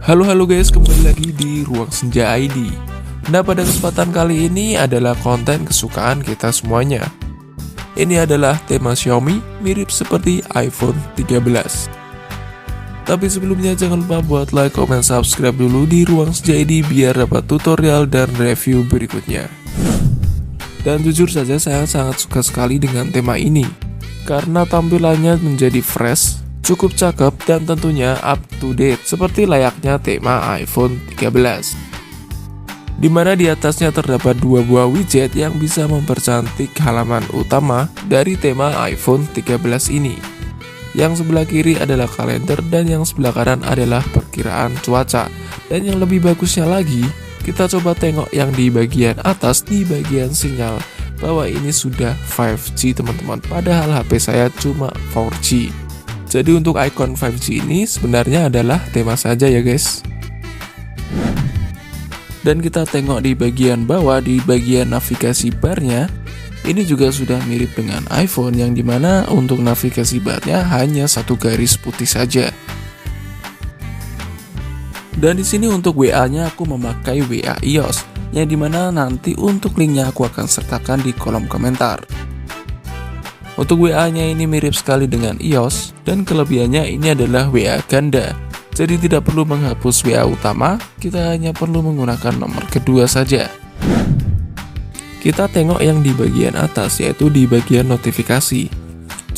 Halo guys, kembali lagi di Ruang Senja ID. Nah, pada kesempatan kali ini adalah konten kesukaan kita semuanya. Ini adalah tema Xiaomi mirip seperti iPhone 13. Tapi sebelumnya jangan lupa buat like, comment, subscribe dulu di Ruang Senja ID biar dapat tutorial dan review berikutnya. Dan jujur saja saya sangat suka sekali dengan tema ini karena tampilannya menjadi fresh, cukup cakep, dan tentunya up to date seperti layaknya tema iPhone 13. Dimana di atasnya terdapat dua buah widget yang bisa mempercantik halaman utama dari tema iPhone 13 ini. Yang sebelah kiri adalah kalender dan yang sebelah kanan adalah perkiraan cuaca. Dan yang lebih bagusnya lagi, kita coba tengok yang di bagian atas, di bagian sinyal, bahwa ini sudah 5G teman-teman, padahal HP saya cuma 4G. Jadi untuk icon 5G ini sebenarnya adalah tema saja ya guys. Dan kita tengok di bagian bawah, di bagian navigasi barnya, ini juga sudah mirip dengan iPhone, yang dimana untuk navigasi barnya hanya satu garis putih saja. Dan di sini untuk WA-nya aku memakai WA iOS, yang dimana nanti untuk linknya aku akan sertakan di kolom komentar. Untuk WA-nya ini mirip sekali dengan iOS, dan kelebihannya ini adalah WA ganda. Jadi tidak perlu menghapus WA utama, kita hanya perlu menggunakan nomor kedua saja. Kita tengok yang di bagian atas, yaitu di bagian notifikasi.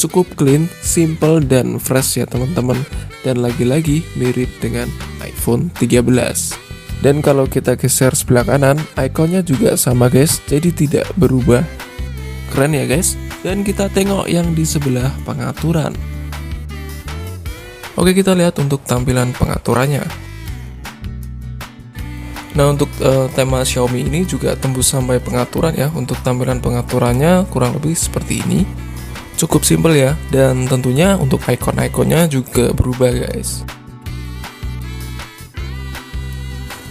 Cukup clean, simple, dan fresh ya teman-teman. Dan lagi-lagi mirip dengan iPhone 13. Dan kalau kita geser sebelah kanan, ikonnya juga sama guys, jadi tidak berubah. Keren ya guys. Dan kita tengok yang di sebelah pengaturan. Oke, kita lihat untuk tampilan pengaturannya. Nah, untuk tema Xiaomi ini juga tembus sampai pengaturan ya. Untuk tampilan pengaturannya kurang lebih seperti ini. Cukup simple ya, dan tentunya untuk icon-iconnya juga berubah guys.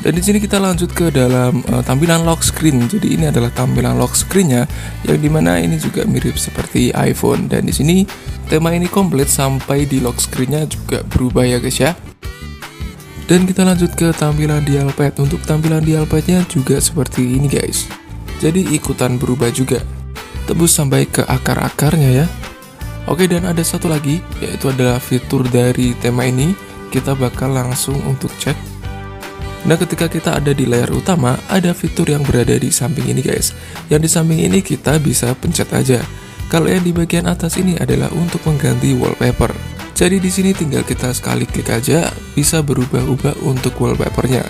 Dan di sini kita lanjut ke dalam tampilan lock screen. Jadi ini adalah tampilan lock screen-nya, yang dimana ini juga mirip seperti iPhone. Dan di sini tema ini komplit sampai di lock screen-nya juga berubah ya guys ya. Dan kita lanjut ke tampilan dialpad. Untuk tampilan dialpad-nya juga seperti ini guys. Jadi ikutan berubah juga, tembus sampai ke akar-akarnya ya. Oke, dan ada satu lagi, yaitu adalah fitur dari tema ini. Kita bakal langsung untuk cek. Nah, ketika kita ada di layar utama, ada fitur yang berada di samping ini guys. Yang di samping ini kita bisa pencet aja. Kalau yang di bagian atas ini adalah untuk mengganti wallpaper. Jadi di sini tinggal kita sekali klik aja, bisa berubah-ubah untuk wallpapernya.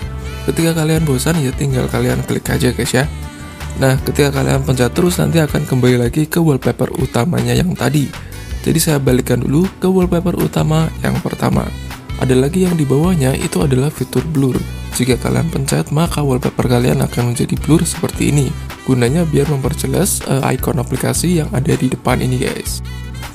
Ketika kalian bosan ya tinggal kalian klik aja guys ya. Nah, ketika kalian pencet terus nanti akan kembali lagi ke wallpaper utamanya yang tadi. Jadi saya balikkan dulu ke wallpaper utama yang pertama. Ada lagi yang di bawahnya, itu adalah fitur blur. Jika kalian pencet, maka wallpaper kalian akan menjadi blur seperti ini. Gunanya biar memperjelas icon aplikasi yang ada di depan ini guys.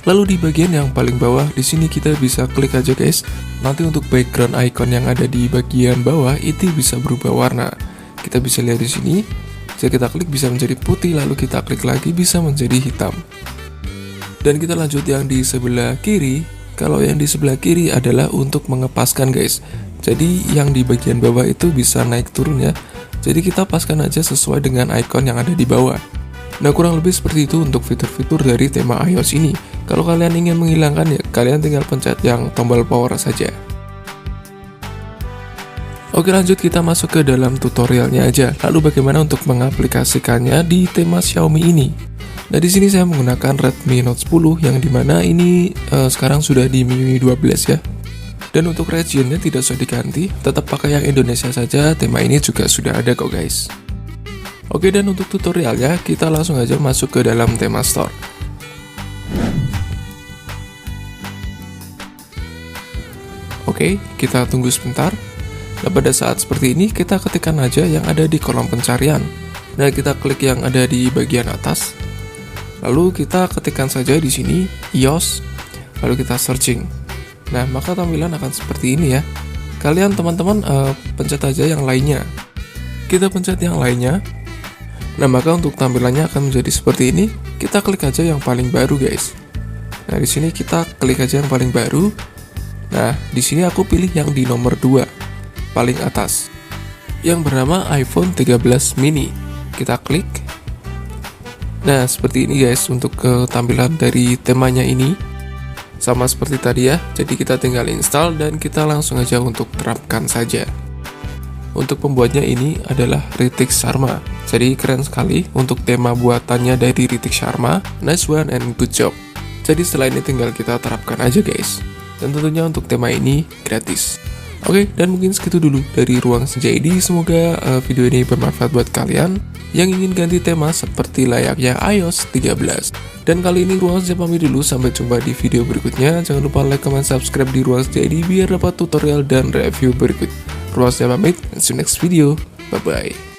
Lalu di bagian yang paling bawah, di sini kita bisa klik aja guys. Nanti untuk background icon yang ada di bagian bawah itu bisa berubah warna. Kita bisa lihat di sini. Jika kita klik bisa menjadi putih, lalu kita klik lagi bisa menjadi hitam. Dan kita lanjut yang di sebelah kiri. Kalau yang di sebelah kiri adalah untuk mengepaskan guys. Jadi yang di bagian bawah itu bisa naik turun ya. Jadi kita paskan aja sesuai dengan icon yang ada di bawah. Nah, kurang lebih seperti itu untuk fitur-fitur dari tema iOS ini. Kalau kalian ingin menghilangkan ya, kalian tinggal pencet yang tombol power saja. Oke, lanjut kita masuk ke dalam tutorialnya aja. Lalu bagaimana untuk mengaplikasikannya di tema Xiaomi ini? Nah, di sini saya menggunakan Redmi Note 10 yang dimana ini sekarang sudah di MIUI 12 ya. Dan untuk regionnya tidak usah diganti, tetap pakai yang Indonesia saja. Tema ini juga sudah ada kok guys. Oke, dan untuk tutorialnya kita langsung aja masuk ke dalam tema store. Oke, kita tunggu sebentar. Nah, pada saat seperti ini kita ketikkan aja yang ada di kolom pencarian. Nah, kita klik yang ada di bagian atas. Lalu kita ketikkan saja di sini iOS, lalu kita searching. Nah, maka tampilan akan seperti ini ya. Kalian teman-teman pencet aja yang lainnya. Kita pencet yang lainnya. Nah, maka untuk tampilannya akan menjadi seperti ini. Kita klik aja yang paling baru guys. Nah, di sini kita klik aja yang paling baru. Nah, di sini aku pilih yang di nomor 2. paling atas yang bernama iPhone 13 mini. Kita klik. Nah, seperti ini guys untuk tampilan dari temanya ini. Sama seperti tadi ya, jadi kita tinggal install dan kita langsung aja untuk terapkan saja. Untuk pembuatnya ini adalah Ritik Sharma. Jadi keren sekali untuk tema buatannya dari Ritik Sharma. Nice one and good job. Jadi setelah ini tinggal kita terapkan aja guys. Dan tentunya untuk tema ini gratis. Oke, dan mungkin segitu dulu dari Ruang Senja ID. Semoga video ini bermanfaat buat kalian yang ingin ganti tema seperti layaknya iOS 13. Dan kali ini Ruang Senja pamit dulu, sampai jumpa di video berikutnya. Jangan lupa like, comment, subscribe di Ruang Senja ID biar dapat tutorial dan review berikut. Ruang Senja pamit, see you next video. Bye-bye.